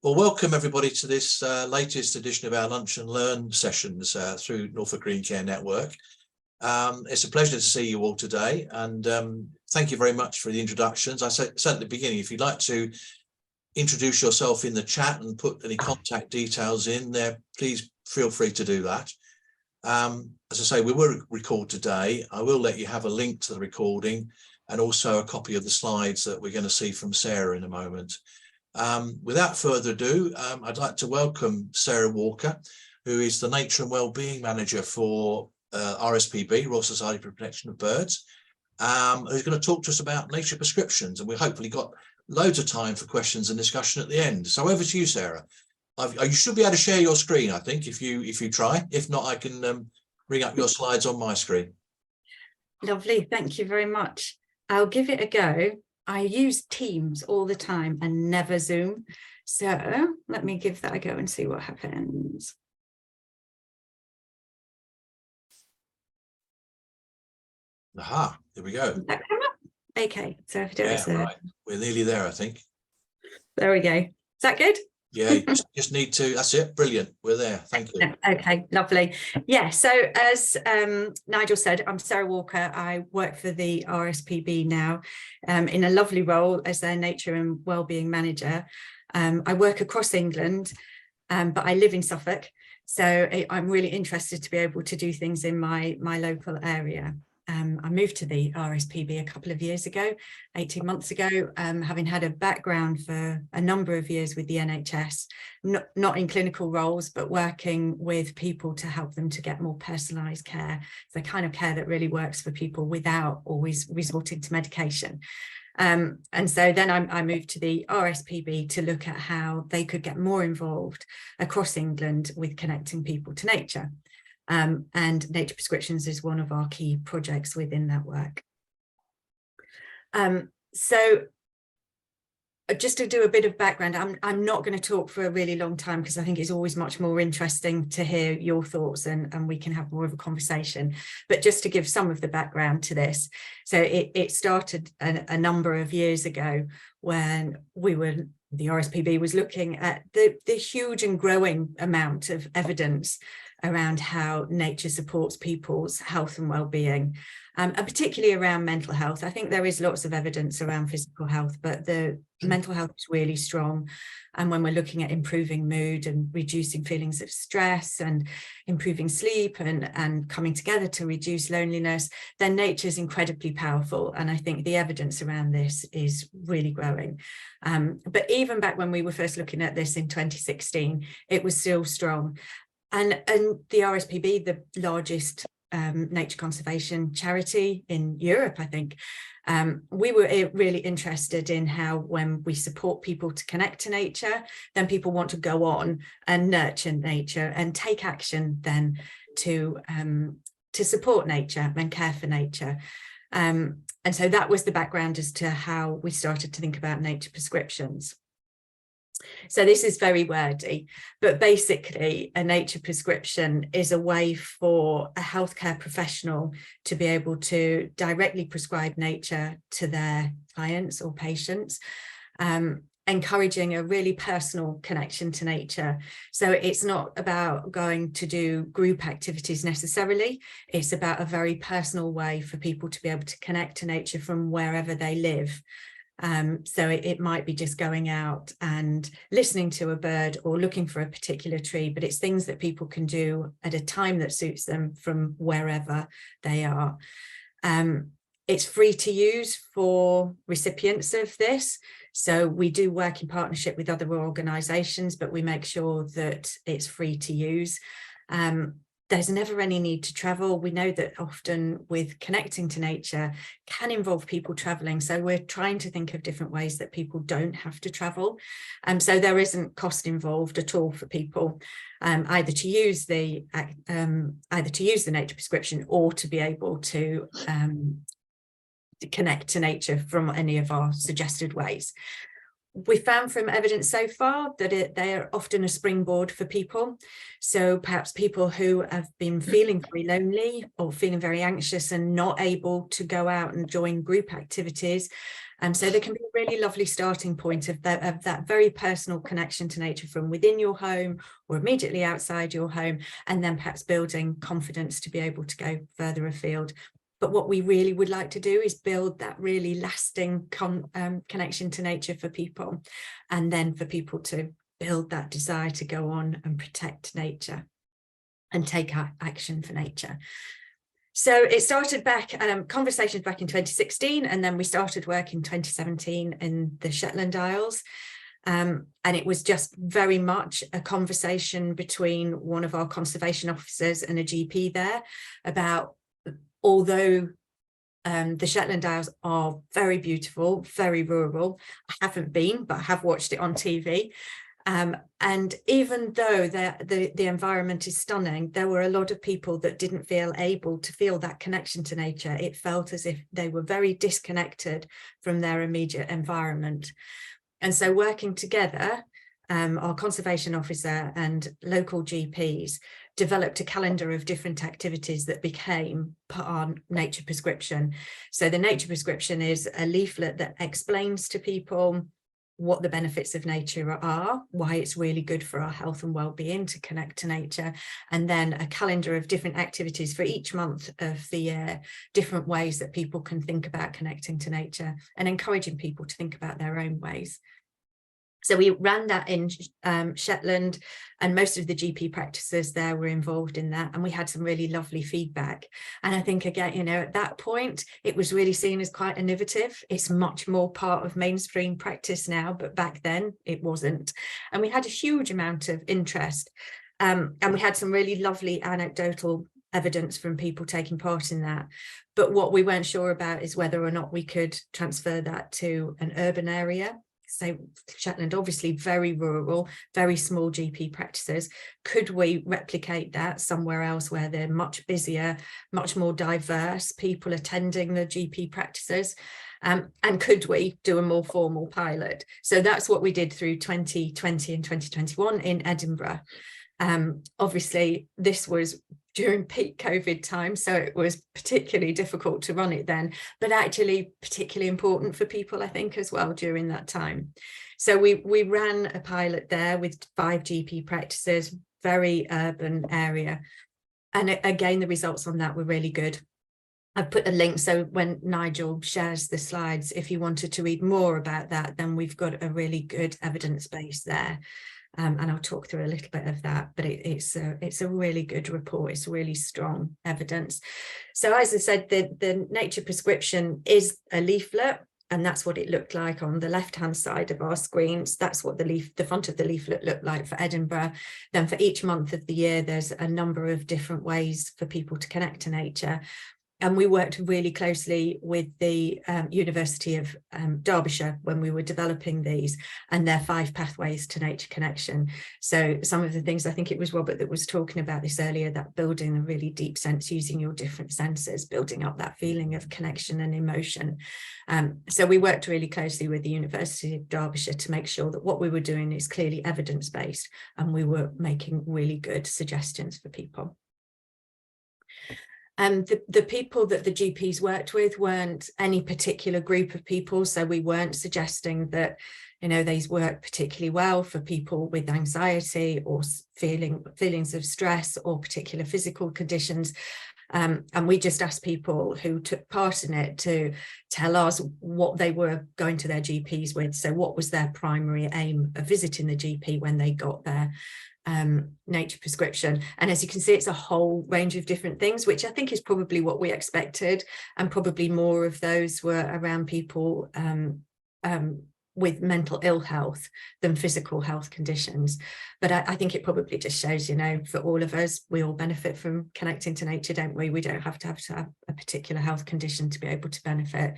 Well, welcome everybody to this latest edition of our Lunch and Learn sessions through Norfolk Green Care Network. It's a pleasure to see you all today, and thank you very much for the introductions. I said at the beginning, if you'd like to introduce yourself in the chat and put any contact details in there, please feel free to do that. As I say, we will record today. I will let you have a link to the recording and also a copy of the slides that we're going to see from Sarah in a moment. Without further ado, I'd like to welcome Sarah Walker, who is the Nature and Wellbeing Manager for RSPB, Royal Society for the Protection of Birds, who's going to talk to us about nature prescriptions, and we've hopefully got loads of time for questions and discussion at the end. So over to you, Sarah. You should be able to share your screen, I think, if you try. If not, I can bring up your slides on my screen. Lovely, thank you very much. I'll give it a go. I use Teams all the time and never Zoom. So let me give that a go and see what happens. Aha, here we go. Does that come up? Okay, so if I do it, right. We're nearly there, I think. There we go. Is that good? Yeah, you just need to, that's it, brilliant, we're there, thank you. Okay, lovely. Yeah, so as Nigel said, I'm Sarah Walker. I work for the RSPB now in a lovely role as their Nature and Wellbeing Manager. I work across England, but I live in Suffolk, so I'm really interested to be able to do things in my local area. I moved to the RSPB a couple of years ago, 18 months ago, having had a background for a number of years with the NHS, not in clinical roles, but working with people to help them to get more personalised care, the kind of care that really works for people without always resorting to medication. And so then I moved to the RSPB to look at how they could get more involved across England with connecting people to nature. And nature prescriptions is one of our key projects within that work. So just to do a bit of background, I'm not going to talk for a really long time because I think it's always much more interesting to hear your thoughts and we can have more of a conversation. But just to give some of the background to this. So it started a number of years ago when the RSPB was looking at the huge and growing amount of evidence around how nature supports people's health and well-being, and particularly around mental health. I think there is lots of evidence around physical health, but the mental health is really strong. And when we're looking at improving mood and reducing feelings of stress and improving sleep and coming together to reduce loneliness, then nature is incredibly powerful. And I think the evidence around this is really growing. But even back when we were first looking at this in 2016, it was still strong. And the RSPB, the largest nature conservation charity in Europe, I think, we were really interested in how when we support people to connect to nature, then people want to go on and nurture nature and take action then to support nature and care for nature. And so that was the background as to how we started to think about nature prescriptions. So this is very wordy, but basically a nature prescription is a way for a healthcare professional to be able to directly prescribe nature to their clients or patients, encouraging a really personal connection to nature. So it's not about going to do group activities necessarily. It's about a very personal way for people to be able to connect to nature from wherever they live. So it might be just going out and listening to a bird or looking for a particular tree, but it's things that people can do at a time that suits them from wherever they are. It's free to use for recipients of this. So we do work in partnership with other organisations, but we make sure that it's free to use. There's never any need to travel. We know that often with connecting to nature can involve people travelling. So we're trying to think of different ways that people don't have to travel. So there isn't cost involved at all for people, either to use the nature prescription or to be able to connect to nature from any of our suggested ways. We found from evidence so far that they are often a springboard for people. So perhaps people who have been feeling very lonely or feeling very anxious and not able to go out and join group activities. So they can be a really lovely starting point of that very personal connection to nature from within your home or immediately outside your home, and then perhaps building confidence to be able to go further afield. But what we really would like to do is build that really lasting connection to nature for people, and then for people to build that desire to go on and protect nature and take action for nature. So it started back, conversations back in 2016, and then we started work in 2017 in the Shetland Isles. And it was just very much a conversation between one of our conservation officers and a GP there about, although the Shetland Isles are very beautiful, very rural. I haven't been, but I have watched it on TV. And even though the environment is stunning, there were a lot of people that didn't feel able to feel that connection to nature. It felt as if they were very disconnected from their immediate environment. And so working together, our conservation officer and local GPs developed a calendar of different activities that became our nature prescription. So the nature prescription is a leaflet that explains to people what the benefits of nature are, why it's really good for our health and well-being to connect to nature, and then a calendar of different activities for each month of the year, different ways that people can think about connecting to nature, and encouraging people to think about their own ways. So we ran that in Shetland, and most of the GP practices there were involved in that, and we had some really lovely feedback. And I think, again, you know, at that point, it was really seen as quite innovative. It's much more part of mainstream practice now, but back then it wasn't. And we had a huge amount of interest, and we had some really lovely anecdotal evidence from people taking part in that. But what we weren't sure about is whether or not we could transfer that to an urban area. So Shetland, obviously very rural, very small GP practices. Could we replicate that somewhere else where they're much busier, much more diverse people attending the GP practices? And could we do a more formal pilot? So that's what we did through 2020 and 2021 in Edinburgh. Obviously, this was during peak COVID time, so it was particularly difficult to run it then, but actually particularly important for people, I think, as well during that time. So we ran a pilot there with 5 GP practices, very urban area. And again, the results on that were really good. I've put a link, so when Nigel shares the slides, if you wanted to read more about that, then we've got a really good evidence base there. And I'll talk through a little bit of that, but it's a really good report. It's really strong evidence. So as I said, the nature prescription is a leaflet, and that's what it looked like on the left-hand side of our screens. That's what the front of the leaflet looked like for Edinburgh. Then for each month of the year, there's a number of different ways for people to connect to nature. And we worked really closely with the University of Derbyshire when we were developing these, and their 5 pathways to nature connection. So some of the things, I think it was Robert that was talking about this earlier, that building a really deep sense using your different senses, building up that feeling of connection and emotion. So we worked really closely with the University of Derbyshire to make sure that what we were doing is clearly evidence-based, and we were making really good suggestions for people. The people that the GPs worked with weren't any particular group of people, so we weren't suggesting that, you know, these work particularly well for people with anxiety or feelings of stress or particular physical conditions. And we just asked people who took part in it to tell us what they were going to their GPs with. So what was their primary aim of visiting the GP when they got their nature prescription? And as you can see, it's a whole range of different things, which I think is probably what we expected, and probably more of those were around people with mental ill health than physical health conditions. But I think it probably just shows, you know, for all of us, we all benefit from connecting to nature, don't we? We don't have to have a particular health condition to be able to benefit.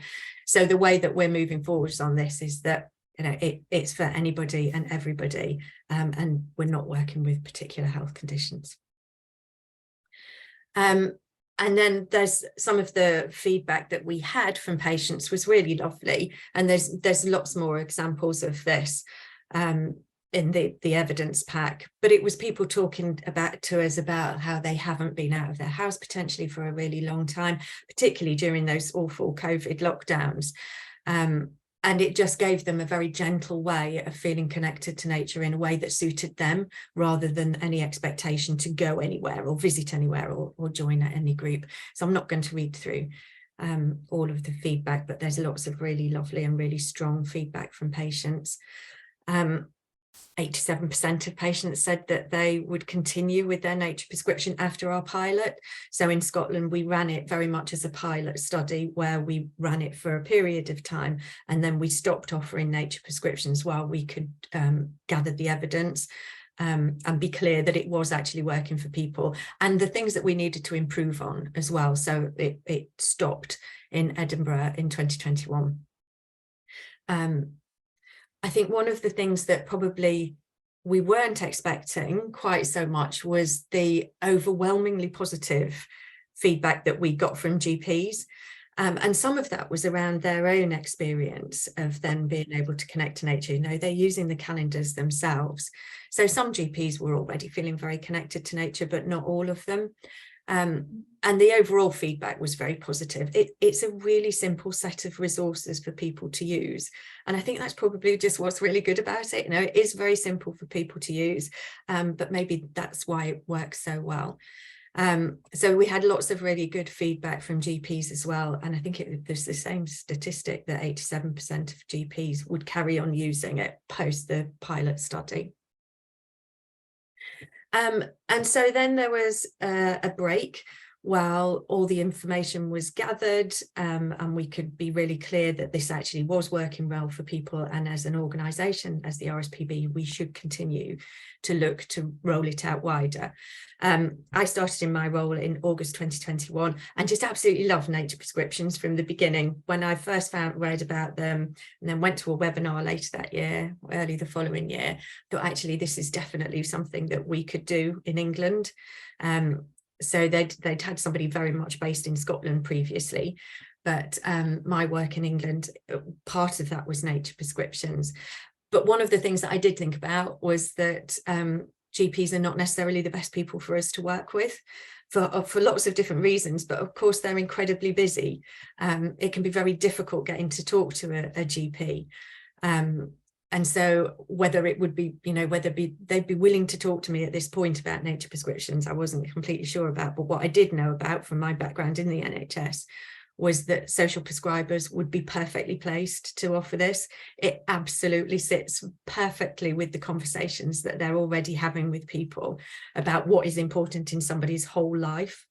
So the way that we're moving forwards on this is that, you know, it's for anybody and everybody, and we're not working with particular health conditions. And then there's some of the feedback that we had from patients was really lovely. And there's lots more examples of this in the evidence pack. But it was people talking to us about how they haven't been out of their house potentially for a really long time, particularly during those awful COVID lockdowns. And it just gave them a very gentle way of feeling connected to nature in a way that suited them, rather than any expectation to go anywhere or visit anywhere or join any group. So I'm not going to read through all of the feedback, but there's lots of really lovely and really strong feedback from patients. 87% of patients said that they would continue with their nature prescription after our pilot. So in Scotland, we ran it very much as a pilot study, where we ran it for a period of time, and then we stopped offering nature prescriptions while we could gather the evidence and be clear that it was actually working for people, and the things that we needed to improve on as well. So it stopped in Edinburgh in 2021. I think one of the things that probably we weren't expecting quite so much was the overwhelmingly positive feedback that we got from GPs. And some of that was around their own experience of then being able to connect to nature. You know, they're using the calendars themselves. So some GPs were already feeling very connected to nature, but not all of them. And the overall feedback was very positive. It's a really simple set of resources for people to use. And I think that's probably just what's really good about it. You know, it is very simple for people to use, but maybe that's why it works so well. So we had lots of really good feedback from GPs as well. And I think there's the same statistic that 87% of GPs would carry on using it post the pilot study. And so then there was a break while all the information was gathered, and we could be really clear that this actually was working well for people. And as an organisation, as the RSPB, we should continue to look to roll it out wider. I started in my role in August 2021 and just absolutely loved nature prescriptions from the beginning. When I first read about them and then went to a webinar later that year, early the following year, thought actually this is definitely something that we could do in England. So they'd had somebody very much based in Scotland previously, but my work in England, part of that was nature prescriptions. But one of the things that I did think about was that GPs are not necessarily the best people for us to work with for lots of different reasons, but of course they're incredibly busy. It can be very difficult getting to talk to a GP. And so whether it would be, you know, they'd be willing to talk to me at this point about nature prescriptions, I wasn't completely sure about. But what I did know about from my background in the NHS was that social prescribers would be perfectly placed to offer this. It absolutely sits perfectly with the conversations that they're already having with people about what is important in somebody's whole life.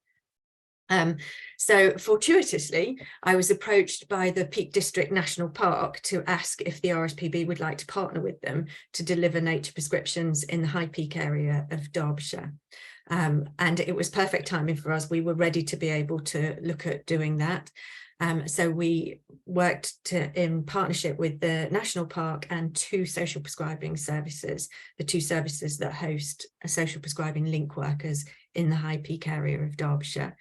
So fortuitously, I was approached by the Peak District National Park to ask if the RSPB would like to partner with them to deliver nature prescriptions in the High Peak area of Derbyshire. And it was perfect timing for us. We were ready to be able to look at doing that. So we worked in partnership with the National Park and two social prescribing services, the two services that host social prescribing link workers in the High Peak area of Derbyshire.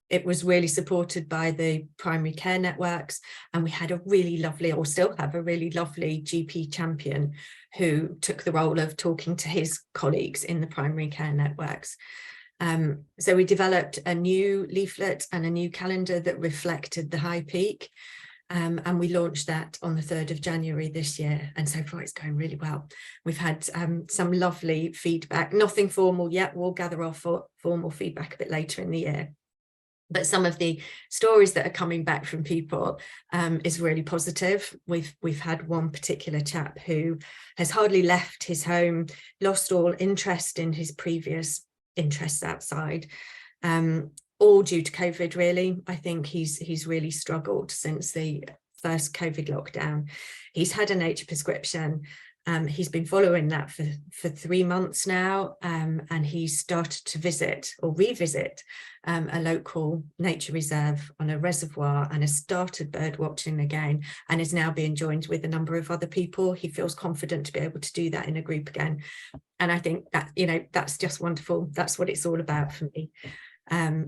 It was really supported by the primary care networks, and we had a really lovely, or still have a really lovely GP champion who took the role of talking to his colleagues in the primary care networks. So we developed a new leaflet and a new calendar that reflected the High Peak, and we launched that on the 3rd of January this year, and so far it's going really well. We've had some lovely feedback, nothing formal yet. We'll gather our formal feedback a bit later in the year. But some of the stories that are coming back from people is really positive. We've had one particular chap who has hardly left his home, lost all interest in his previous interests outside, all due to COVID, really. I think he's really struggled since the first COVID lockdown. He's had a nature prescription. He's been following that for 3 months now, and he's started to visit or revisit a local nature reserve on a reservoir, and has started bird watching again, and is now being joined with a number of other people. He feels confident to be able to do that in a group again. And I think that, you know, that's just wonderful. That's what it's all about for me.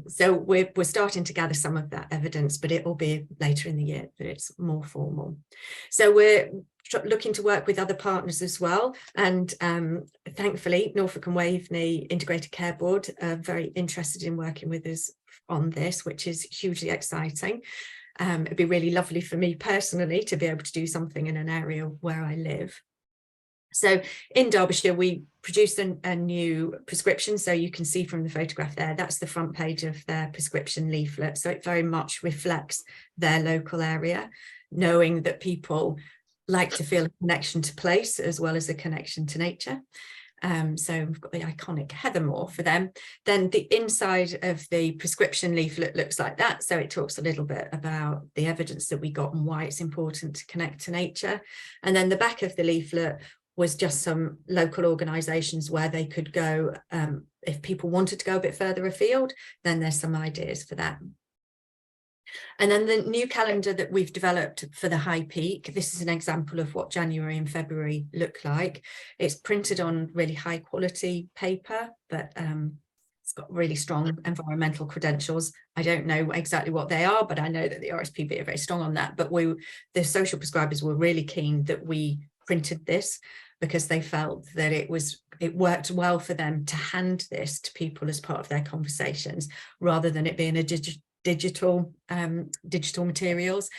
So we're starting to gather some of that evidence, but it will be later in the year that it's more formal. So we're looking to work with other partners as well, and thankfully Norfolk and Waveney Integrated Care Board are very interested in working with us on this, which is hugely exciting. It'd be really lovely for me personally to be able to do something in an area where I live. So in Derbyshire, we produced a new prescription. So you can see from the photograph there, that's the front page of their prescription leaflet. So it very much reflects their local area, knowing that people like to feel a connection to place as well as a connection to nature. So we've got the iconic Heathermore for them. Then the inside of the prescription leaflet looks like that. So it talks a little bit about the evidence that we got and why it's important to connect to nature. And then the back of the leaflet was just some local organisations where they could go. If people wanted to go a bit further afield, then there's some ideas for that. And then the new calendar that we've developed for the high peak, this is an example of what January and February look like. It's printed on really high quality paper, but it's got really strong environmental credentials. I don't know exactly what they are, but I know that the RSPB are very strong on that. But the social prescribers were really keen that we printed this, because they felt that it worked well for them to hand this to people as part of their conversations, rather than it being a digital materials.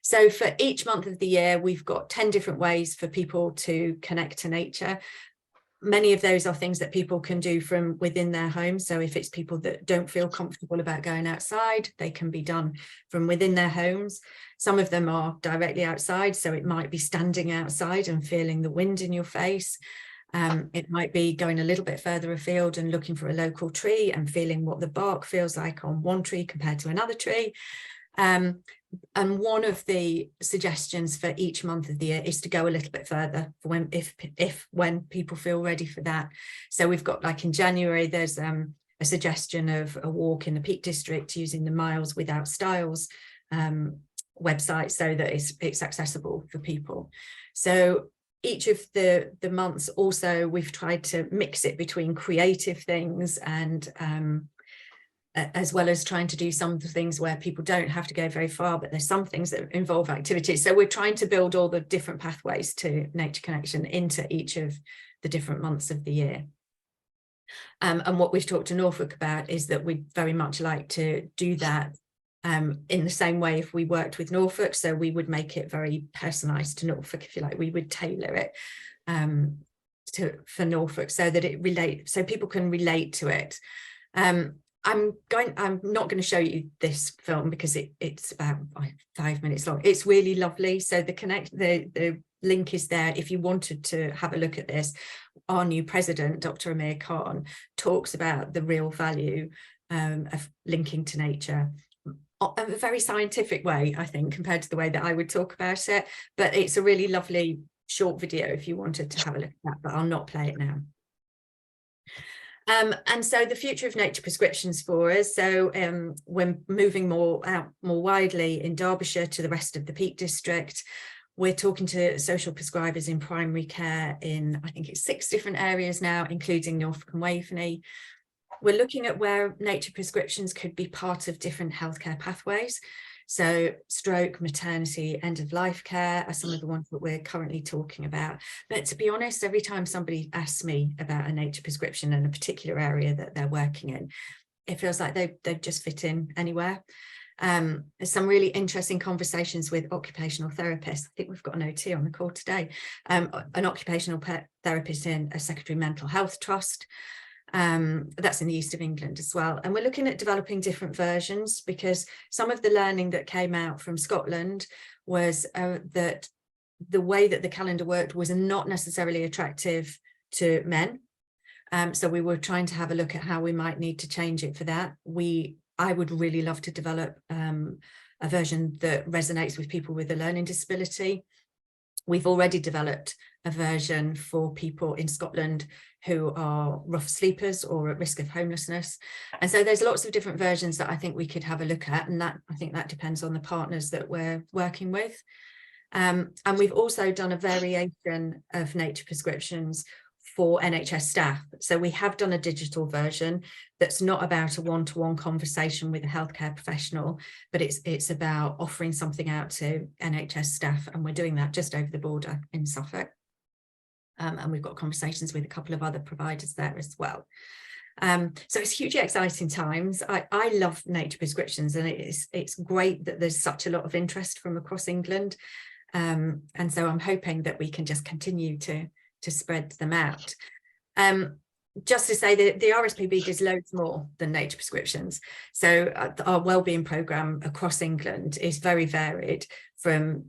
So for each month of the year, we've got 10 different ways for people to connect to nature. Many of those are things that people can do from within their homes. So if it's people that don't feel comfortable about going outside, they can be done from within their homes. Some of them are directly outside, so it might be standing outside and feeling the wind in your face. It might be going a little bit further afield and looking for a local tree and feeling what the bark feels like on one tree compared to another tree. And one of the suggestions for each month of the year is to go a little bit further for when people feel ready for that. So we've got, like in January, there's a suggestion of a walk in the Peak District using the Miles Without Styles website, so that it's accessible for people. So each of the months also, we've tried to mix it between creative things and as well as trying to do some things where people don't have to go very far, but there's some things that involve activities. So we're trying to build all the different pathways to nature connection into each of the different months of the year. And what we've talked to Norfolk about is that we'd very much like to do that in the same way if we worked with Norfolk. So we would make it very personalised to Norfolk, if you like. We would tailor it for Norfolk so that so people can relate to it. I'm not going to show you this film because it's about 5 minutes long. It's really lovely. So the link is there if you wanted to have a look at this. Our new president, Dr. Amir Khan, talks about the real value of linking to nature in a very scientific way, I think, compared to the way that I would talk about it. But it's a really lovely short video if you wanted to have a look at that, but I'll not play it now. And so the future of nature prescriptions for us. So we're moving more widely in Derbyshire to the rest of the Peak District. We're talking to social prescribers in primary care in, I think it's 6 different areas now, including Norfolk and Waveney. We're looking at where nature prescriptions could be part of different healthcare pathways. So stroke, maternity, end-of-life care are some of the ones that we're currently talking about. But to be honest, every time somebody asks me about a nature prescription in a particular area that they're working in, it feels like they just fit in anywhere. There's some really interesting conversations with occupational therapists. I think we've got an OT on the call today. An occupational therapist in a secondary mental health trust. That's in the east of England as well. And we're looking at developing different versions, because some of the learning that came out from Scotland was that the way that the calendar worked was not necessarily attractive to men. So we were trying to have a look at how we might need to change it for that. I would really love to develop a version that resonates with people with a learning disability. We've already developed a version for people in Scotland who are rough sleepers or at risk of homelessness. And so there's lots of different versions that I think we could have a look at. And I think that depends on the partners that we're working with. And we've also done a variation of nature prescriptions for NHS staff. So we have done a digital version that's not about a one-to-one conversation with a healthcare professional, but it's about offering something out to NHS staff, and we're doing that just over the border in Suffolk. And we've got conversations with a couple of other providers there as well. So it's hugely exciting times. I love nature prescriptions, and it's great that there's such a lot of interest from across England. And so I'm hoping that we can just continue to spread them out. Just to say that the RSPB does loads more than nature prescriptions. So our wellbeing programme across England is very varied and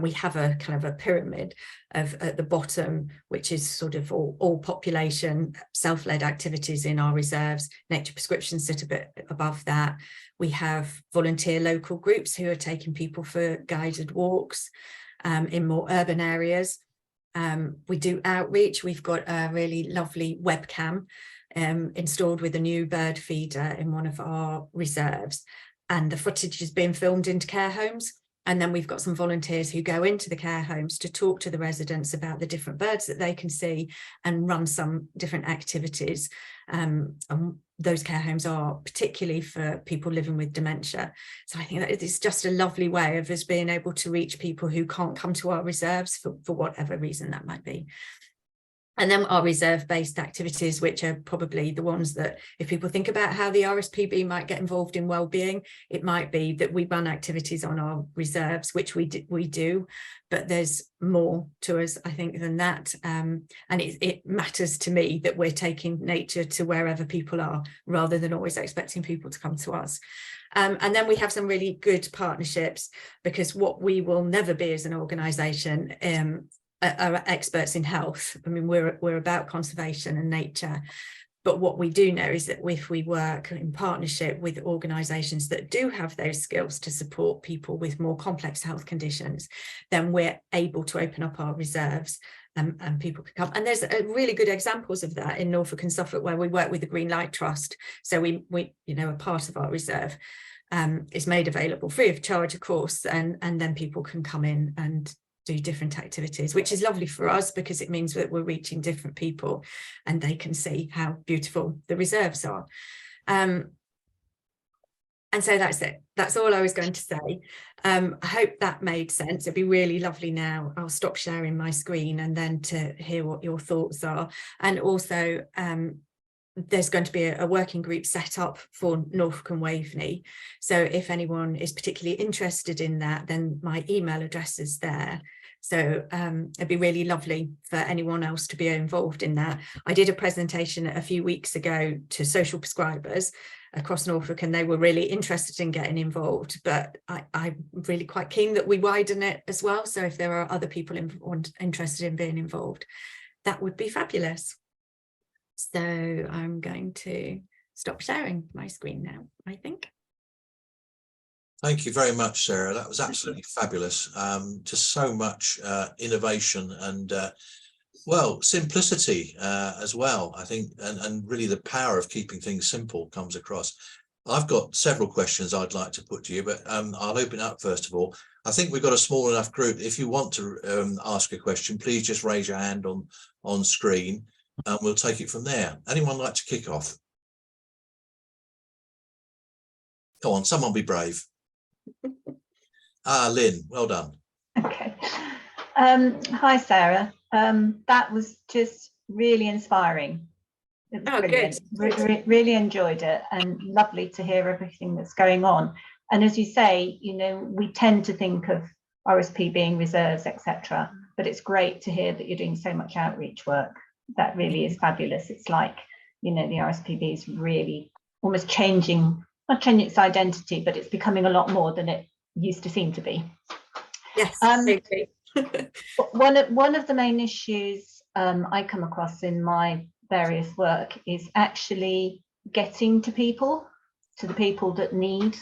we have a kind of a pyramid at the bottom, which is sort of all population self-led activities in our reserves. Nature prescriptions sit a bit above that. We have volunteer local groups who are taking people for guided walks in more urban areas. We do outreach. We've got a really lovely webcam installed with a new bird feeder in one of our reserves, and the footage is being filmed into care homes. And then we've got some volunteers who go into the care homes to talk to the residents about the different birds that they can see and run some different activities. And those care homes are particularly for people living with dementia. So I think that it's just a lovely way of us being able to reach people who can't come to our reserves for whatever reason that might be. And then our reserve-based activities, which are probably the ones that, if people think about how the RSPB might get involved in wellbeing, it might be that we run activities on our reserves, which we do, but there's more to us, I think, than that. And it matters to me that we're taking nature to wherever people are, rather than always expecting people to come to us. And then we have some really good partnerships, because what we will never be as an organisation are experts in health. I mean, we're about conservation and nature, but what we do know is that if we work in partnership with organisations that do have those skills to support people with more complex health conditions, then we're able to open up our reserves and people can come. And there's really good examples of that in Norfolk and Suffolk, where we work with the Green Light Trust. So we a part of our reserve is made available free of charge, of course, and then people can come in and do different activities, which is lovely for us, because it means that we're reaching different people and they can see how beautiful the reserves are. And so that's it. That's all I was going to say. I hope that made sense. It'd be really lovely now. I'll stop sharing my screen and then to hear what your thoughts are. And also, there's going to be a working group set up for Norfolk and Waveney. So if anyone is particularly interested in that, then my email address is there. So it'd be really lovely for anyone else to be involved in that. I did a presentation a few weeks ago to social prescribers across Norfolk, and they were really interested in getting involved, but I'm really quite keen that we widen it as well. So if there are other people interested in being involved, that would be fabulous. So I'm going to stop sharing my screen now, I think. Thank you very much, Sarah. That was absolutely fabulous. Just so much innovation and, well, simplicity as well, I think, and really the power of keeping things simple comes across. I've got several questions I'd like to put to you, but I'll open up first of all. I think we've got a small enough group. If you want to ask a question, please just raise your hand on screen and we'll take it from there. Anyone like to kick off? Go on, someone be brave. Lynn, well done. Okay. Hi, Sarah. That was just really inspiring. It was brilliant. Really enjoyed it, and lovely to hear everything that's going on. And as you say, we tend to think of RSP being reserves, etc. But it's great to hear that you're doing so much outreach work. That really is fabulous. It's like, the RSPB is really almost not changing its identity, but it's becoming a lot more than it used to seem to be. Yes. One of the main issues I come across in my various work is actually getting to the people that need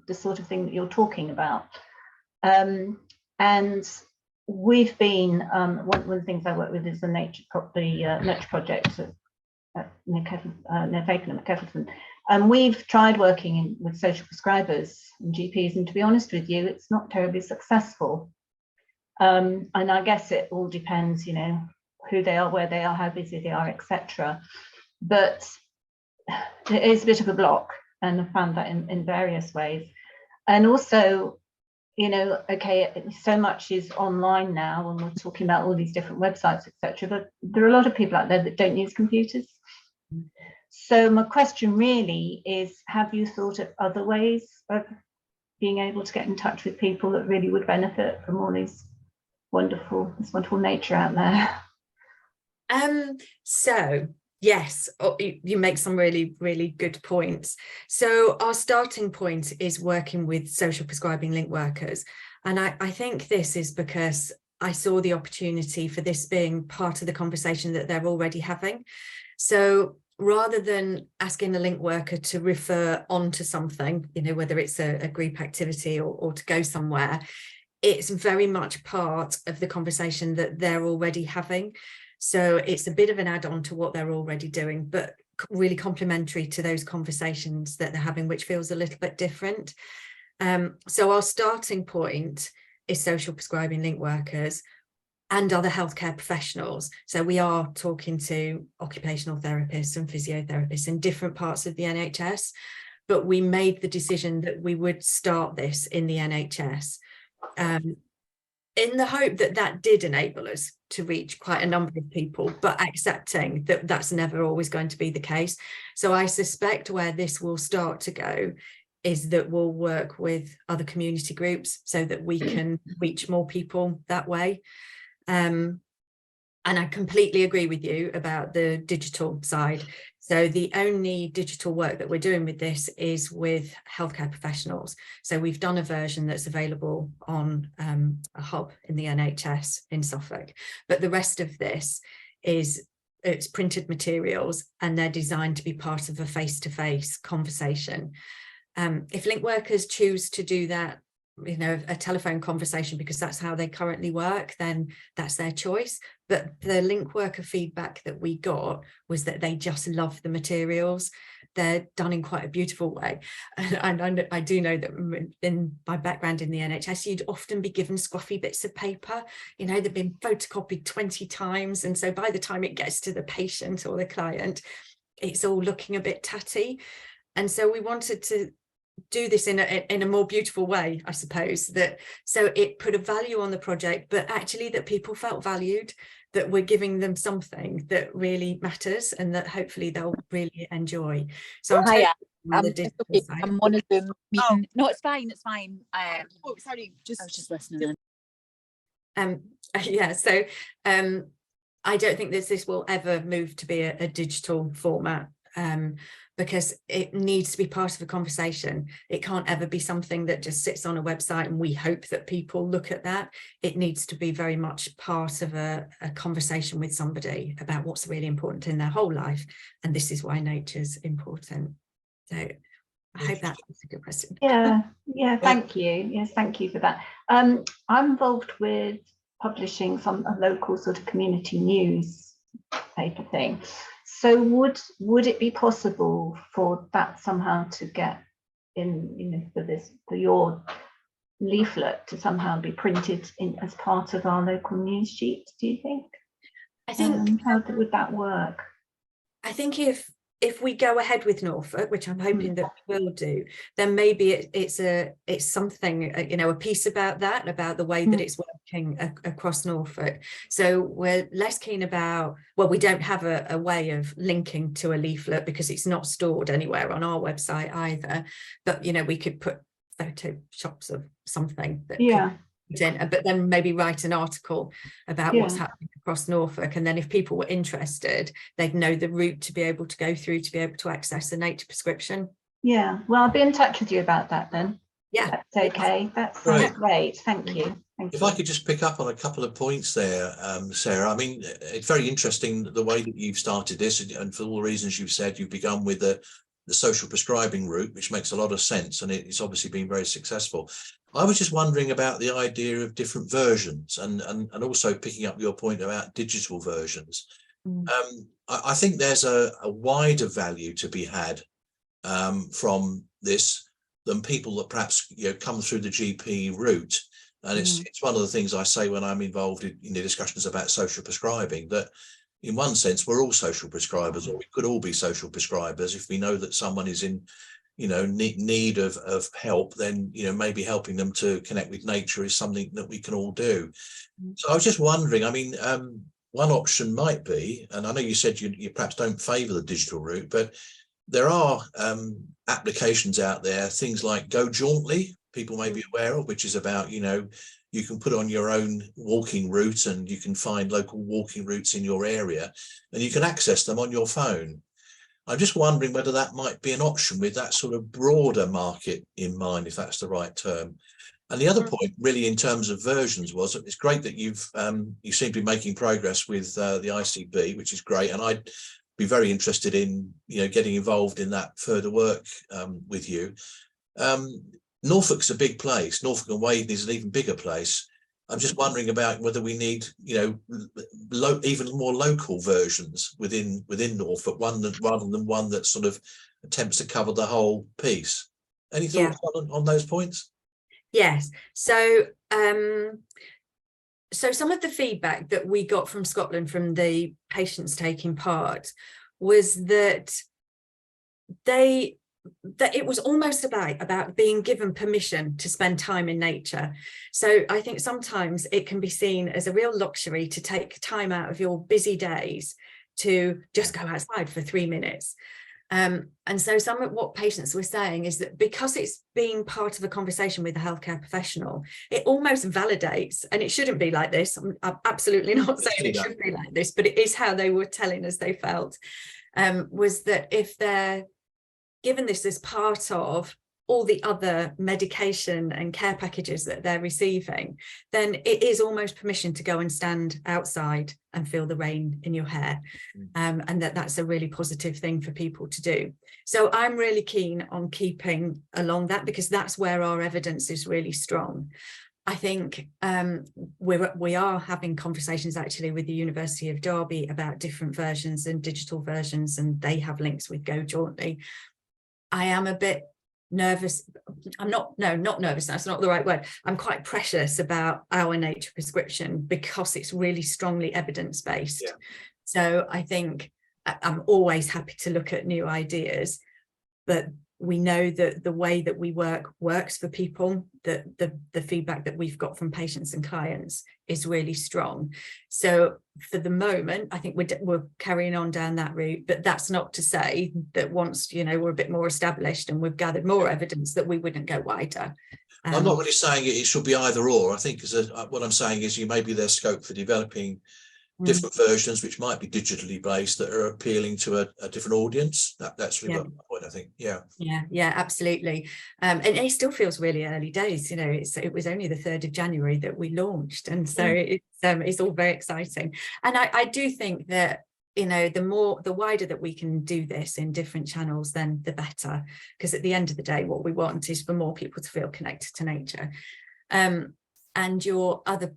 the sort of thing that you're talking about. And we've been one of the things I work with is the Nature Project near Fakenham at Kettleton. And we've tried working with social prescribers and GPs, and to be honest with you, it's not terribly successful. And I guess it all depends, who they are, where they are, how busy they are, etc. But it is a bit of a block, and I found that in various ways. And also, you know, okay, so much is online now, and we're talking about all these different websites, etc. But there are a lot of people out there that don't use computers. So my question really is, have you thought of other ways of being able to get in touch with people that really would benefit from all this wonderful nature out there? So yes, you make some really, really good points. So our starting point is working with social prescribing link workers. And I think this is because I saw the opportunity for this being part of the conversation that they're already having. So rather than asking a link worker to refer on to something, you know, whether it's a group activity or to go somewhere, it's very much part of the conversation that they're already having. So it's a bit of an add-on to what they're already doing, but really complementary to those conversations that they're having, which feels a little bit different. So our starting point is social prescribing link workers and other healthcare professionals. So we are talking to occupational therapists and physiotherapists in different parts of the NHS, but we made the decision that we would start this in the NHS. In the hope that that did enable us to reach quite a number of people, but accepting that that's never always going to be the case. So I suspect where this will start to go is that we'll work with other community groups so that we can reach more people that way. And I completely agree with you about the digital side. So the only digital work that we're doing with this is with healthcare professionals. So we've done a version that's available on a hub in the NHS in Suffolk, but the rest of this it's printed materials, and they're designed to be part of a face-to-face conversation. If link workers choose to do that, you know, a telephone conversation because that's how they currently work, then that's their choice. But the link worker feedback that we got was that they just love the materials. They're done in quite a beautiful way. And I do know that in my background in the NHS, you'd often be given scruffy bits of paper, you know, they've been photocopied 20 times. And so by the time it gets to the patient or the client, it's all looking a bit tatty. And so we wanted to do this in a more beautiful way, I suppose, that so it put a value on the project, but actually that people felt valued, that we're giving them something that really matters and that hopefully they'll really enjoy. So I'm totally on the digital side. I'm one of them. No, it's fine. Oh, sorry, I was just listening in. Yeah, so I don't think that this will ever move to be a digital format. Because it needs to be part of a conversation. It can't ever be something that just sits on a website and we hope that people look at that. It needs to be very much part of a conversation with somebody about what's really important in their whole life. And this is why nature's important. So I hope that's a good question. Yeah, thank you. Yes, thank you for that. I'm involved with publishing a local sort of community news paper thing. So would it be possible for that somehow to get in, you know, for your leaflet to somehow be printed in as part of our local news sheet, do you think? I think how would that work? I think if we go ahead with Norfolk, which I'm hoping that we will do, then maybe it's something, you know, a piece about the way that it's working across Norfolk. So we're less keen about, well, we don't have a way of linking to a leaflet because it's not stored anywhere on our website either. But, you know, we could put photoshops of something that in, but then maybe write an article about what's happening across Norfolk, and then if people were interested, they'd know the route to be able to go through to be able to access the nature prescription. Yeah, well, I'll be in touch with you about that then. Yeah, that's okay. That sounds great. Thank you. If I could just pick up on a couple of points there, Sarah. I mean, it's very interesting the way that you've started this, and for all the reasons you've said, you've begun with the social prescribing route, which makes a lot of sense, and it's obviously been very successful. I was just wondering about the idea of different versions and also picking up your point about digital versions. I think there's a wider value to be had from this than people that perhaps, you know, come through the GP route. And it's one of the things I say when I'm involved in the discussions about social prescribing, that in one sense, we're all social prescribers, or we could all be social prescribers. If we know that someone is in, need of help, then, maybe helping them to connect with nature is something that we can all do. So I was just wondering, I mean, one option might be, and I know you said you perhaps don't favour the digital route, but there are applications out there, things like Go Jauntly, people may be aware of, which is about, you can put on your own walking route and you can find local walking routes in your area and you can access them on your phone. I'm just wondering whether that might be an option with that sort of broader market in mind, if that's the right term. And the other point really in terms of versions was, it's great that you seem to be making progress with the ICB, which is great. And I'd be very interested in, getting involved in that further work with you. Norfolk's a big place. Norfolk and Waveney is an even bigger place. I'm just wondering about whether we need, even more local versions within Norfolk, rather than one that sort of attempts to cover the whole piece. Any thoughts on those points? Yes. So, so some of the feedback that we got from Scotland, from the patients taking part, was that it was almost about being given permission to spend time in nature. So I think sometimes it can be seen as a real luxury to take time out of your busy days to just go outside for 3 minutes. And so some of what patients were saying is that because it's being part of a conversation with a healthcare professional, it almost validates, and it shouldn't be like this. I'm absolutely not saying it should be like this, but it is how they were telling us they felt, was that if they're given this as part of all the other medication and care packages that they're receiving, then it is almost permission to go and stand outside and feel the rain in your hair. And that's a really positive thing for people to do. So I'm really keen on keeping along that, because that's where our evidence is really strong. I think we are having conversations actually with the University of Derby about different versions and digital versions, and they have links with Go Jauntly. I am a bit nervous. not nervous, that's not the right word. I'm quite precious about our nature prescription because it's really strongly evidence-based. Yeah. So I think I'm always happy to look at new ideas, but we know that the way that we works for people, that the feedback that we've got from patients and clients is really strong. So for the moment, I think we're carrying on down that route, but that's not to say that once, we're a bit more established and we've gathered more evidence, that we wouldn't go wider. I'm not really saying it should be either or. I think what I'm saying is maybe there's scope for developing different versions which might be digitally based that are appealing to a different audience. That's really my point, I think. Yeah, absolutely. And it still feels really early days. It was only the 3rd of January that we launched, and so it's all very exciting. And I do think that the wider that we can do this in different channels, then the better, because at the end of the day, what we want is for more people to feel connected to nature. And your other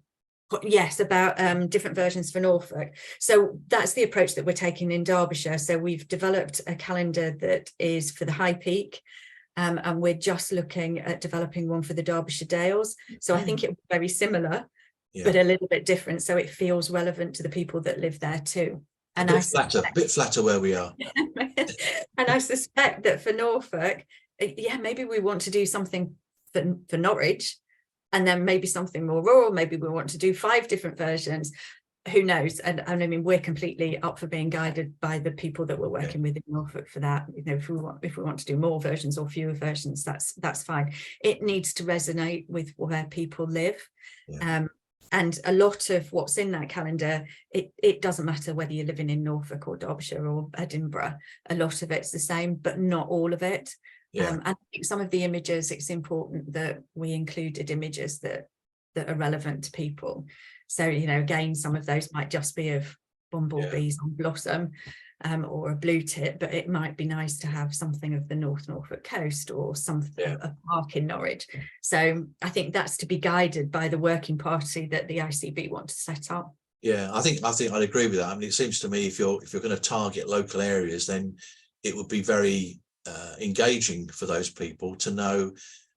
about different versions for Norfolk. So that's the approach that we're taking in Derbyshire. So we've developed a calendar that is for the High Peak, and we're just looking at developing one for the Derbyshire Dales. So I think it will be very similar, but a little bit different, so it feels relevant to the people that live there too. And a bit flatter where we are. And I suspect that for Norfolk, maybe we want to do something for Norwich, and then maybe something more rural. Maybe we want to do 5 different versions. Who knows? And I mean, we're completely up for being guided by the people that we're working with in Norfolk for that. If we want to do more versions or fewer versions, that's fine. It needs to resonate with where people live. And a lot of what's in that calendar, it doesn't matter whether you're living in Norfolk or Derbyshire or Edinburgh. A lot of it's the same, but not all of it. And I think some of the images, it's important that we included images that are relevant to people. So, again, some of those might just be of bumblebees on blossom, or a blue tip, but it might be nice to have something of the North Norfolk coast or something, a park in Norwich. So I think that's to be guided by the working party that the ICB want to set up. Yeah, I think I'd agree with that. I mean, it seems to me if you're going to target local areas, then it would be very engaging for those people to know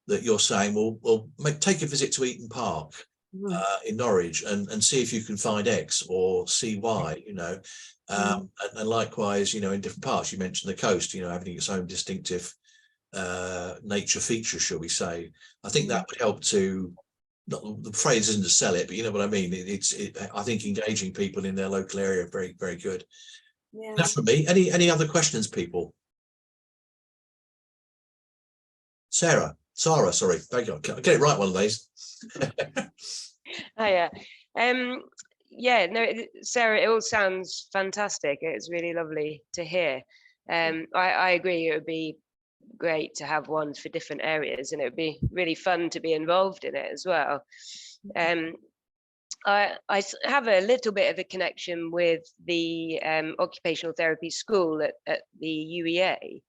that you're saying, well, take a visit to Eaton Park in Norwich and see if you can find X or see Y, you know, and likewise, you know, in different parts. You mentioned the coast, you know, having its own distinctive nature features, shall we say. I think that would help to, not, the phrase isn't to sell it, but you know what I mean. I think engaging people in their local area, very, very good. Yeah. That's from me. Any other questions, people? Sarah, sorry, thank you. I'll get it right one of these. Hiya. Yeah, no, Sarah, it all sounds fantastic. It's really lovely to hear. I agree, it would be great to have ones for different areas, and it would be really fun to be involved in it as well. I have a little bit of a connection with the occupational therapy school at the UEA.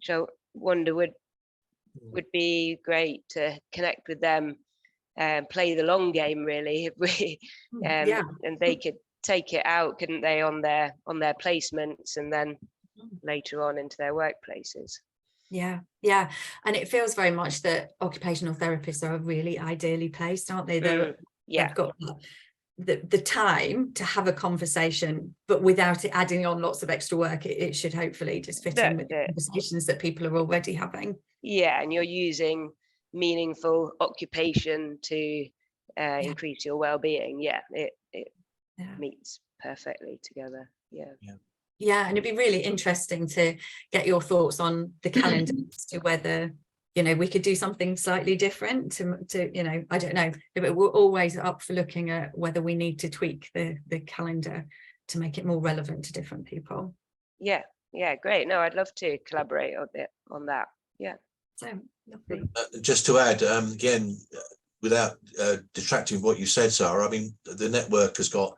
So wonder would be great to connect with them and play the long game, really, if we and they could take it out, couldn't they, on their placements and then later on into their workplaces. Yeah, and it feels very much that occupational therapists are really ideally placed, aren't they? They've got the time to have a conversation, but without it adding on lots of extra work. It should hopefully just fit in with the conversations that people are already having. Yeah, and you're using meaningful occupation to increase your well-being. It meets perfectly together. Yeah, and it'd be really interesting to get your thoughts on the calendar as to whether, you know, we could do something slightly different to you know, I don't know, but we're always up for looking at whether we need to tweak the calendar to make it more relevant to different people. Yeah, great. No, I'd love to collaborate on that. Yeah. So lovely. Just to add, again, without detracting from what you said, Sarah, I mean, the network has got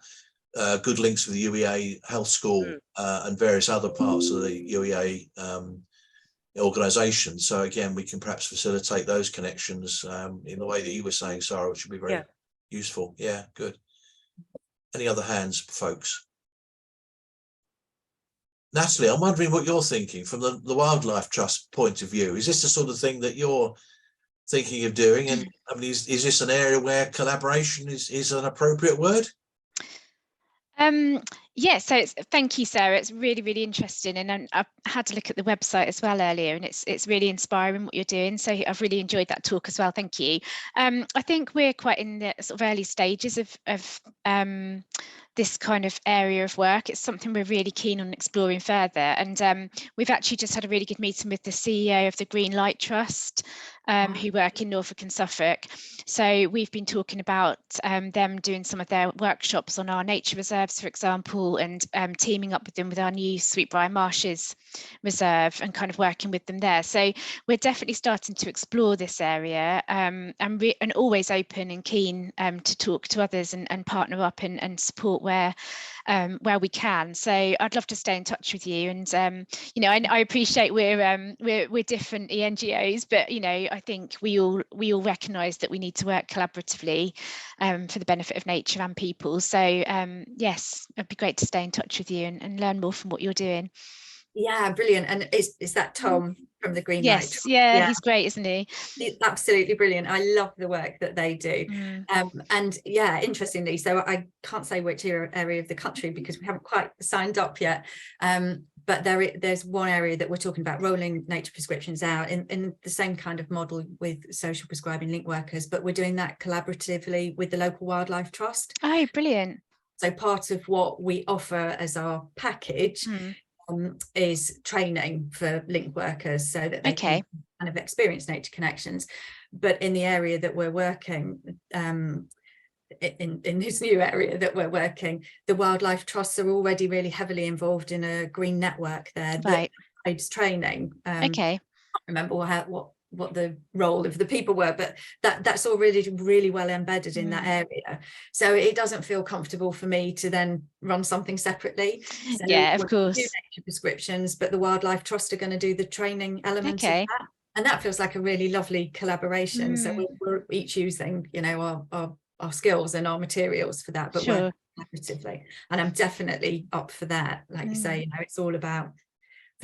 good links with the UEA Health School and various other parts of the UEA organisation. So again, we can perhaps facilitate those connections in the way that you were saying, Sarah, which would be very useful. Yeah, good. Any other hands, folks? Natalie, I'm wondering what you're thinking from the Wildlife Trust point of view. Is this the sort of thing that you're thinking of doing? And I mean, is this an area where collaboration is an appropriate word? Yeah, so thank you, Sarah. It's really, really interesting, and I've had to look at the website as well earlier, and it's really inspiring what you're doing. So I've really enjoyed that talk as well. Thank you. I think we're quite in the sort of early stages of this kind of area of work. It's something we're really keen on exploring further, and we've actually just had a really good meeting with the CEO of the Green Light Trust, who work in Norfolk and Suffolk. So we've been talking about them doing some of their workshops on our nature reserves, for example, and teaming up with them with our new Sweetbriar Marshes Reserve and kind of working with them there. So we're definitely starting to explore this area, and always open and keen to talk to others and partner up and support where we can. So I'd love to stay in touch with you. And you know, I appreciate we're different NGOs, but you know, I think we all recognise that we need to work collaboratively for the benefit of nature and people. So yes, it'd be great to stay in touch with you and learn more from what you're doing. Yeah, brilliant. And is that Tom from the Green Light? Yes, yeah, he's great, isn't he? He's absolutely brilliant. I love the work that they do. And yeah, interestingly, so I can't say which area of the country because we haven't quite signed up yet. But there's one area that we're talking about rolling nature prescriptions out in the same kind of model with social prescribing link workers, but we're doing that collaboratively with the local Wildlife Trust. Oh, brilliant. So part of what we offer as our package is training for link workers so that they can kind of experience nature connections. But in the area that we're working, in this new area that we're working, the Wildlife Trusts are already really heavily involved in a green network there that provides training. I can't remember what the role of the people were, but that's already really well embedded in that area. So it doesn't feel comfortable for me to then run something separately. So yeah, of course. Do nature prescriptions, but the Wildlife Trust are going to do the training element of that. And that feels like a really lovely collaboration. So we're each using, you know, our skills and our materials for that, but we're collaboratively. And I'm definitely up for that. Like you say, you know, it's all about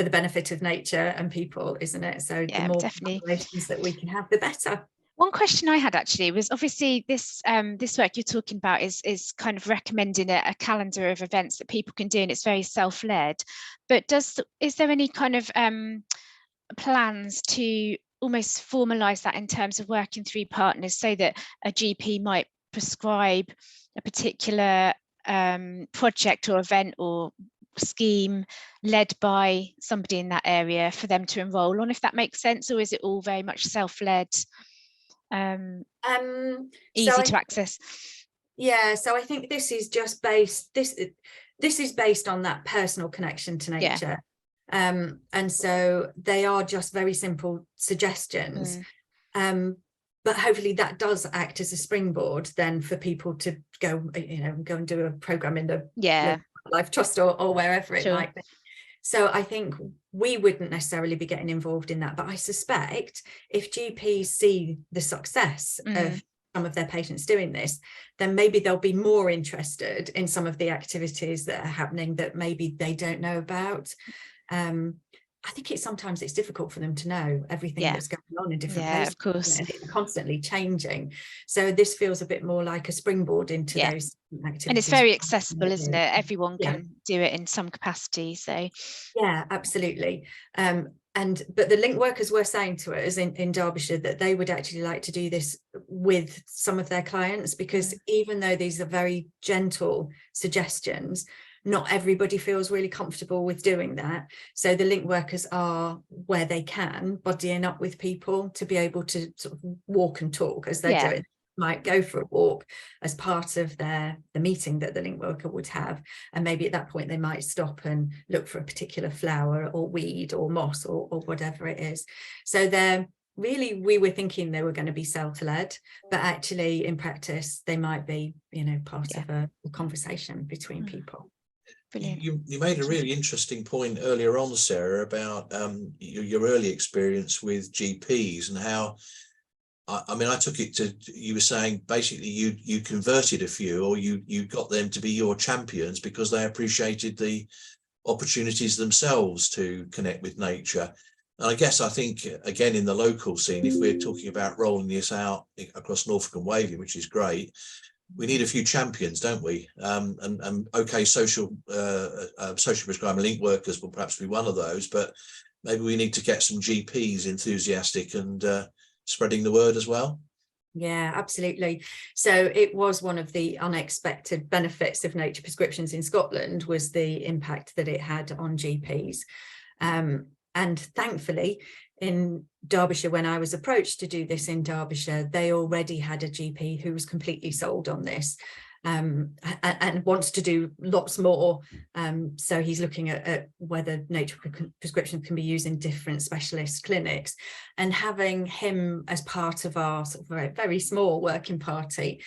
for the benefit of nature and people, isn't it? So Yeah, the more definitely. collaborations that we can have, the better. One question I had actually was, obviously this this work you're talking about is kind of recommending a calendar of events that people can do, and it's very self-led. But is there any kind of plans to almost formalize that in terms of working through partners, so that a GP might prescribe a particular project or event or scheme led by somebody in that area for them to enroll on, if that makes sense? Or is it all very much self-led, easy to access? Yeah, so I think this is just based, this is based on that personal connection to nature. Yeah. And so they are just very simple suggestions. But hopefully that does act as a springboard then for people to go, go and do a program in the Life Trust or wherever it might be. So I think we wouldn't necessarily be getting involved in that, but I suspect if GPs see the success of some of their patients doing this, then maybe they'll be more interested in some of the activities that are happening that maybe they don't know about. I think sometimes it's difficult for them to know everything that's going on in different places. Of course. And it's constantly changing. So this feels a bit more like a springboard into those activities. And it's very accessible, isn't it? Everyone can do it in some capacity. So yeah, absolutely. But the link workers were saying to us in Derbyshire that they would actually like to do this with some of their clients, because even though these are very gentle suggestions, not everybody feels really comfortable with doing that. So the link workers are, where they can, buddying up with people to be able to sort of walk and talk as they're doing. Might go for a walk as part of the meeting that the link worker would have, and maybe at that point they might stop and look for a particular flower or weed or moss or whatever it is. So they're really, we were thinking they were going to be self-led, but actually in practice they might be, part of a conversation between people. Brilliant. You made a really interesting point earlier on, Sarah, about your early experience with GPs and how, I mean, I took it to, you were saying basically you converted a few, or you got them to be your champions because they appreciated the opportunities themselves to connect with nature. And I think, again, in the local scene, if we're talking about rolling this out across Norfolk and Waving, which is great, we need a few champions, don't we? And okay, social prescribing link workers will perhaps be one of those, but maybe we need to get some GPs enthusiastic and spreading the word as well. Yeah, absolutely. So it was one of the unexpected benefits of nature prescriptions in Scotland, was the impact that it had on GPs. And thankfully, in Derbyshire, when I was approached to do this in Derbyshire, they already had a GP who was completely sold on this, and wants to do lots more. So he's looking at whether nature prescription can be used in different specialist clinics, and having him as part of our sort of very, very small working party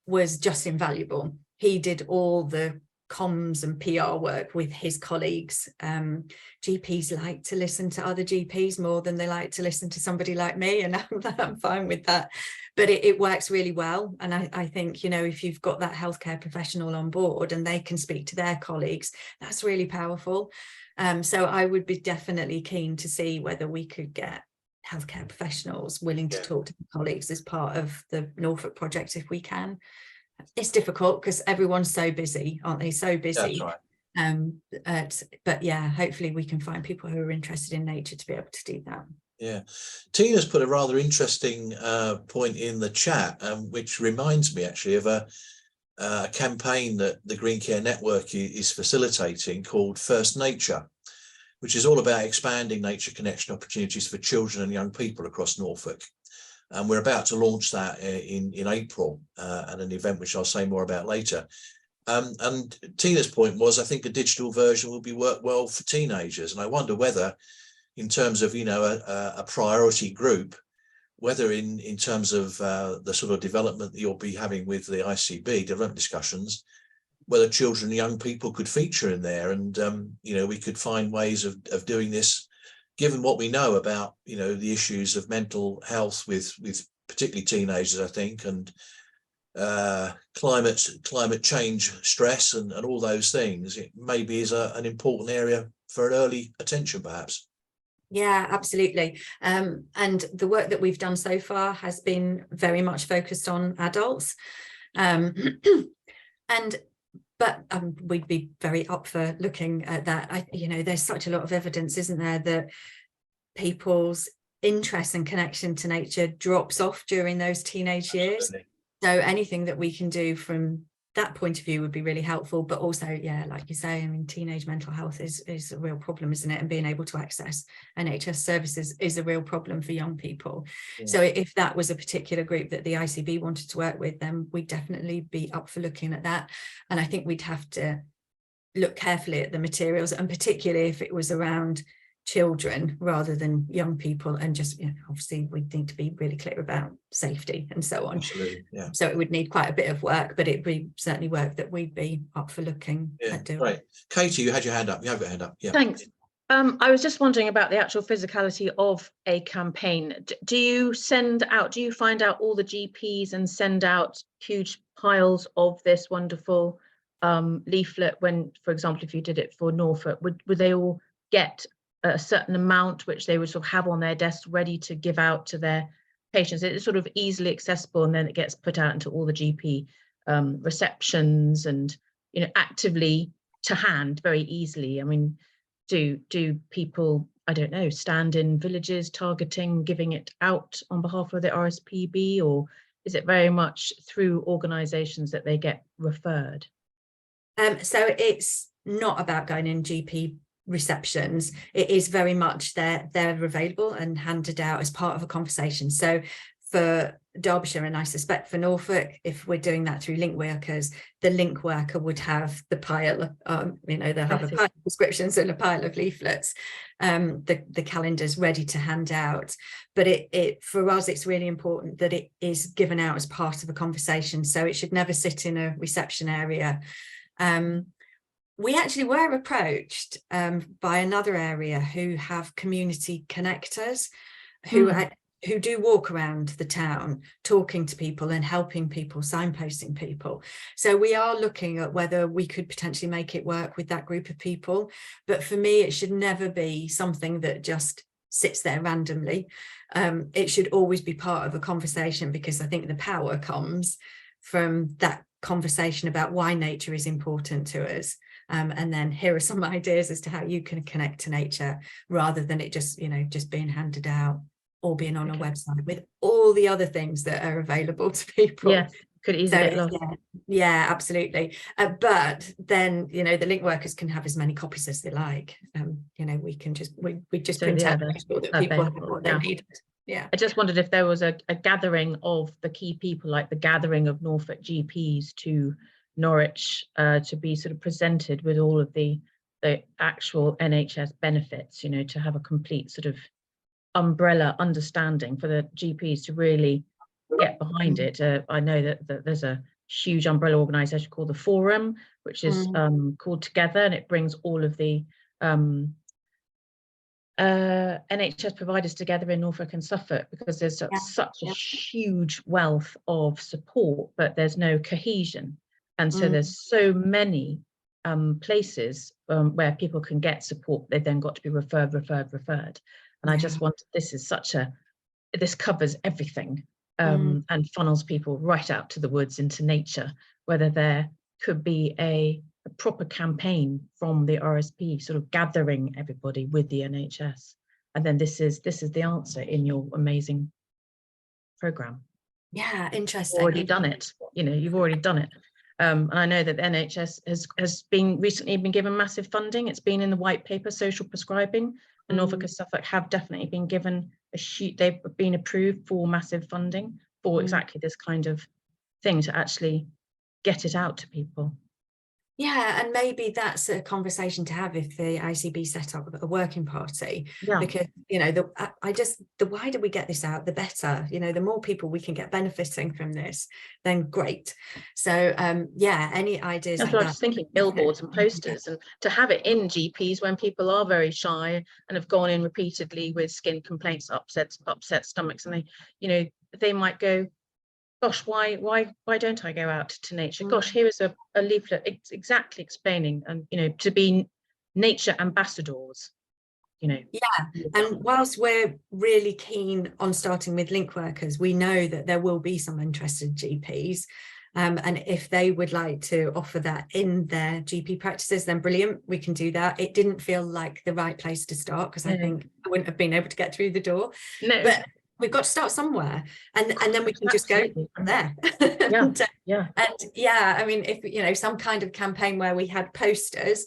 was just invaluable. He did all the comms and PR work with his colleagues. GPs like to listen to other GPs more than they like to listen to somebody like me, and I'm fine with that, but it works really well. And I think, if you've got that healthcare professional on board and they can speak to their colleagues, that's really powerful. So I would be definitely keen to see whether we could get healthcare professionals willing to talk to colleagues as part of the Norfolk project if we can. It's difficult because everyone's so busy, aren't they? So busy. That's right. But yeah, hopefully we can find people who are interested in nature to be able to do that. Yeah, Tina's put a rather interesting point in the chat, which reminds me actually of a campaign that the Green Care Network is facilitating called First Nature, which is all about expanding nature connection opportunities for children and young people across Norfolk. And we're about to launch that in April at an event which I'll say more about later. And Tina's point was, I think a digital version will work well for teenagers. And I wonder whether, in terms of, a priority group, whether in terms of the sort of development that you'll be having with the ICB, development discussions, whether children and young people could feature in there. And, we could find ways of doing this, given what we know about, the issues of mental health with particularly teenagers, I think, and climate change stress and all those things, it maybe is an important area for an early attention, perhaps. Yeah, absolutely. And the work that we've done so far has been very much focused on adults. But we'd be very up for looking at that. There's such a lot of evidence, isn't there, that people's interest and connection to nature drops off during those teenage years. Absolutely. So anything that we can do from that point of view would be really helpful. But also, yeah, like you say, I mean, teenage mental health is a real problem, isn't it? And being able to access NHS services is a real problem for young people. Yeah. So if that was a particular group that the ICB wanted to work with, then we'd definitely be up for looking at that. And I think we'd have to look carefully at the materials, and particularly if it was around children rather than young people, and just, obviously we need to be really clear about safety and so on. Absolutely, yeah. So it would need quite a bit of work, but it'd be certainly work that we'd be up for looking at doing. Right, Katie, you had your hand up. You have got a hand up. Yeah. Thanks. I was just wondering about the actual physicality of a campaign. Do you find out all the GPs and send out huge piles of this wonderful leaflet when, for example, if you did it for Norfolk, would they all get a certain amount which they would sort of have on their desks ready to give out to their patients? It's sort of easily accessible, and then it gets put out into all the GP receptions and, actively to hand very easily. I mean, do people, I don't know, stand in villages targeting, giving it out on behalf of the RSPB, or is it very much through organisations that they get referred? So it's not about going in GP receptions. It is very much they're available and handed out as part of a conversation. So for Derbyshire, and I suspect for Norfolk, if we're doing that through link workers, the link worker would have the pile, they'll have a pile of prescriptions and a pile of leaflets, the calendars ready to hand out. But it for us, it's really important that it is given out as part of a conversation. So it should never sit in a reception area. We actually were approached by another area who have community connectors who do walk around the town talking to people and helping people, signposting people. So we are looking at whether we could potentially make it work with that group of people. But for me, it should never be something that just sits there randomly. It should always be part of a conversation, because I think the power comes from that conversation about why nature is important to us. And then here are some ideas as to how you can connect to nature, rather than it just, just being handed out or being on a website with all the other things that are available to people. Yeah, could easily get lost. Yeah, absolutely. But then, the link workers can have as many copies as they like. We can just, we just print out that people have what they need. Yeah. I just wondered if there was a gathering of the key people, like the gathering of Norfolk GPs to Norwich, to be sort of presented with all of the actual NHS benefits, to have a complete sort of umbrella understanding for the GPs to really get behind it. I know that there's a huge umbrella organisation called the Forum, which is called together, and it brings all of the NHS providers together in Norfolk and Suffolk, because there's such a huge wealth of support, but there's no cohesion. And so there's so many places where people can get support. They've then got to be referred. And I just wanted, this covers everything, and funnels people right out to the woods into nature, whether there could be a proper campaign from the RSP sort of gathering everybody with the NHS. And then this is the answer in your amazing programme. Yeah, interesting. You've already done it. You've already done it. And I know that the NHS has recently been given massive funding. It's been in the white paper, social prescribing, and Norfolk and Suffolk have definitely been given they've been approved for massive funding for exactly this kind of thing, to actually get it out to people. Yeah, and maybe that's a conversation to have if the ICB set up a working party. Yeah. Because the wider we get this out, the better. The more people we can get benefiting from this, then great. So any ideas? That's like what I was thinking, billboards and posters, and to have it in GPs when people are very shy and have gone in repeatedly with skin complaints, upset stomachs, and they might go, gosh, why don't I go out to nature? Gosh, here is a leaflet exactly explaining, and to be nature ambassadors. Yeah, and whilst we're really keen on starting with link workers, we know that there will be some interested GPs. And if they would like to offer that in their GP practices, then brilliant, we can do that. It didn't feel like the right place to start, because I think I wouldn't have been able to get through the door. No. But we've got to start somewhere, and then we can just go from there. and yeah, I mean, if some kind of campaign where we had posters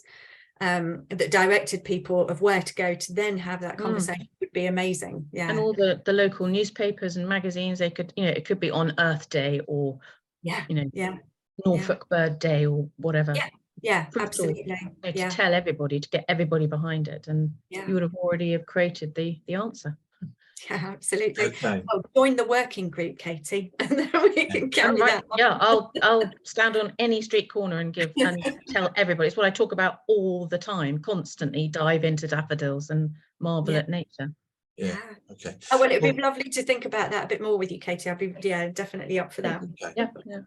that directed people of where to go to then have that conversation would be amazing. Yeah, and all the local newspapers and magazines, they could, it could be on Earth Day, or Norfolk Bird Day, or whatever. Yeah, absolutely. To tell everybody, to get everybody behind it, and you would have already have created the answer. Yeah, absolutely. Okay. Well, join the working group, Katie, and then we can carry that on. Yeah, I'll stand on any street corner and tell everybody. It's what I talk about all the time, constantly dive into daffodils and marvel at nature. Yeah. Okay. Oh, well, it'd be lovely to think about that a bit more with you, Katie. I'd be definitely up for that. Okay. Yeah.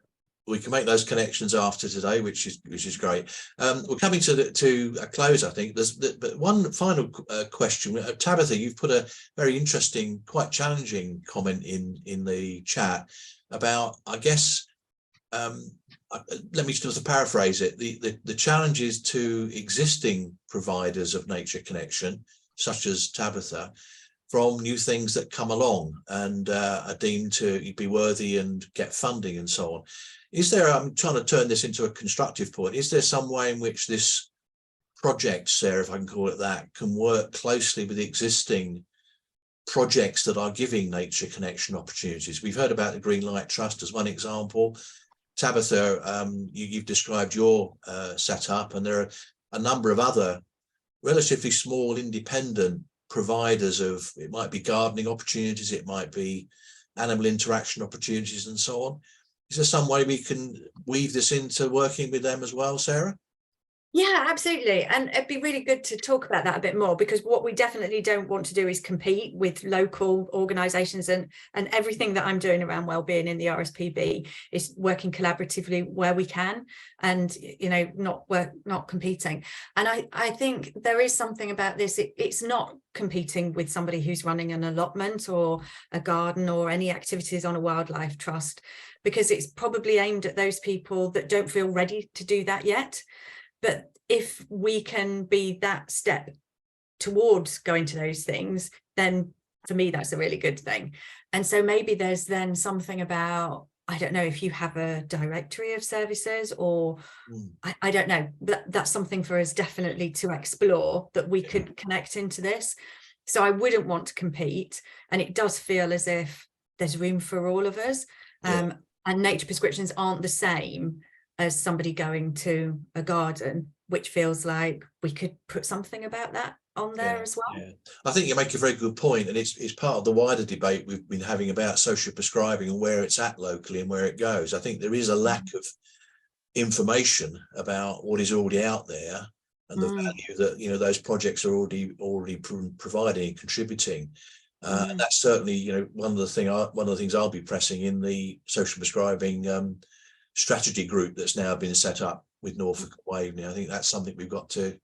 We can make those connections after today, which is great. We're coming to a close, I think. But one final question, Tabitha. You've put a very interesting, quite challenging comment in the chat about, I guess. Let me just paraphrase it. The challenges to existing providers of nature connection, such as Tabitha, from new things that come along and are deemed to be worthy and get funding and so on. Is there, I'm trying to turn this into a constructive point, is there some way in which this project, Sarah, if I can call it that, can work closely with the existing projects that are giving nature connection opportunities? We've heard about the Green Light Trust as one example. Tabitha, you've described your setup, and there are a number of other relatively small independent providers of, it might be gardening opportunities, it might be animal interaction opportunities and so on. Is there some way we can weave this into working with them as well, Sarah? Yeah, absolutely. And it'd be really good to talk about that a bit more, because what we definitely don't want to do is compete with local organisations, and everything that I'm doing around wellbeing in the RSPB is working collaboratively where we can, and not competing. And I think there is something about this. It's not competing with somebody who's running an allotment or a garden or any activities on a wildlife trust, because it's probably aimed at those people that don't feel ready to do that yet. But if we can be that step towards going to those things, then for me, that's a really good thing. And so maybe there's then something about, I don't know if you have a directory of services, or I don't know, that's something for us definitely to explore, that we could connect into this. So I wouldn't want to compete. And it does feel as if there's room for all of us. And nature prescriptions aren't the same as somebody going to a garden, which feels like we could put something about that on there as well. Yeah. I think you make a very good point, and it's part of the wider debate we've been having about social prescribing and where it's at locally and where it goes. I think there is a lack of information about what is already out there and the value that those projects are already providing and contributing. And that's certainly one of the things I'll be pressing in the social prescribing strategy group that's now been set up with Norfolk Waveney. I think that's something we've got to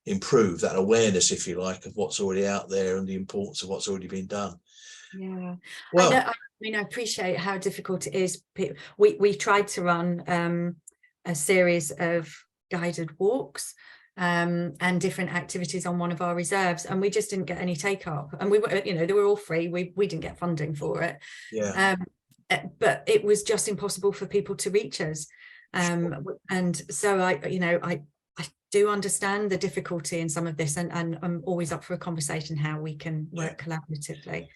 improve, that awareness, if you like, of what's already out there and the importance of what's already been done. Yeah, well, I appreciate how difficult it is. We tried to run a series of guided walks and different activities on one of our reserves, and we just didn't get any take up. And we were, they were all free. We didn't get funding for it. But it was just impossible for people to reach us. And so I do understand the difficulty in some of this, and I'm always up for a conversation how we can work collaboratively.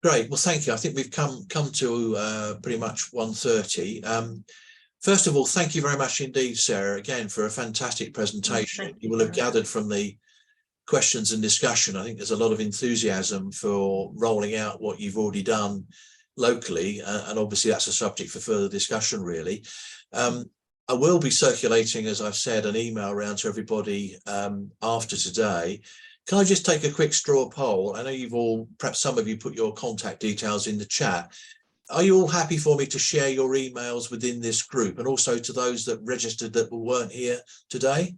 Great. Well, thank you. I think we've come to pretty much 1:30. First of all, thank you very much indeed, Sarah, again, for a fantastic presentation. You will have gathered from the questions and discussion, I think there's a lot of enthusiasm for rolling out what you've already done locally, and obviously that's a subject for further discussion, really. I will be circulating, as I've said, an email around to everybody after today. Can I just take a quick straw poll? I know you've all, perhaps some of you put your contact details in the chat. are you all happy for me to share your emails within this group, and also to those that registered that weren't here today?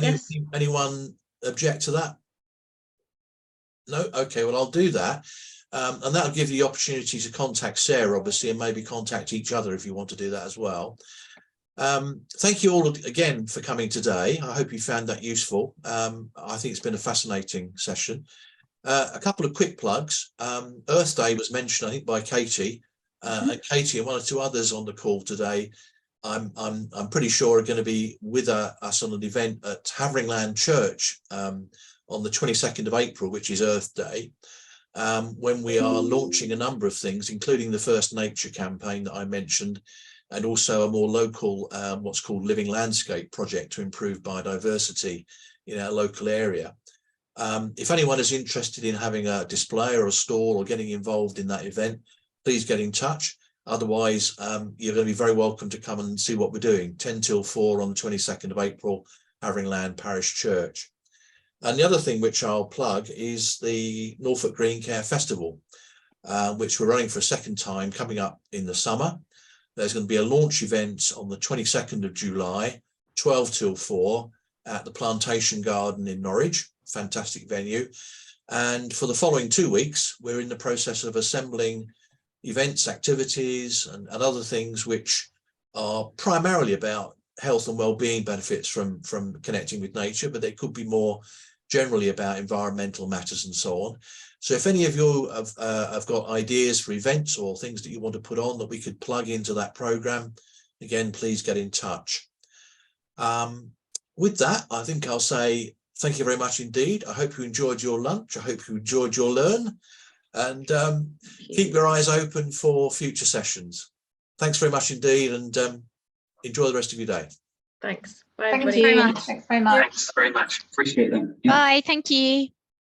Yes. Anyone object to that? No? Okay, well, I'll do that. And that'll give you the opportunity to contact Sarah, obviously, and maybe contact each other if you want to do that as well. Thank you all again for coming today. I hope you found that useful. I think it's been a fascinating session. A couple of quick plugs. Earth Day was mentioned, I think, by Katie, and Katie and one or two others on the call today. I'm pretty sure are going to be with us on an event at Haveringland Church on the 22nd of April, which is Earth Day, when we are launching a number of things, including the First Nature campaign that I mentioned, and also a more local, what's called Living Landscape project to improve biodiversity in our local area. If anyone is interested in having a display or a stall or getting involved in that event, please get in touch. Otherwise, you're going to be very welcome to come and see what we're doing. 10 till 4 on the 22nd of April, Haveringland Parish Church. And the other thing which I'll plug is the Norfolk Green Care Festival, which we're running for a second time coming up in the summer. There's going to be a launch event on the 22nd of July, 12 till 4 at the Plantation Garden in Norwich. Fantastic venue. And for the following 2 weeks, we're in the process of assembling events, activities, and other things which are primarily about health and well-being benefits from connecting with nature, but they could be more generally about environmental matters and so on. So if any of you have got ideas for events or things that you want to put on that we could plug into that program, again, please get in touch. With that, I think I'll say thank you very much indeed. I hope you enjoyed your lunch. I hope you enjoyed your learn, and keep your eyes open for future sessions. Thanks very much indeed, and enjoy the rest of your day. Thanks. Bye, Thank everybody. you very much. Thanks very much. Thanks very much. Appreciate that. Bye. Thank you.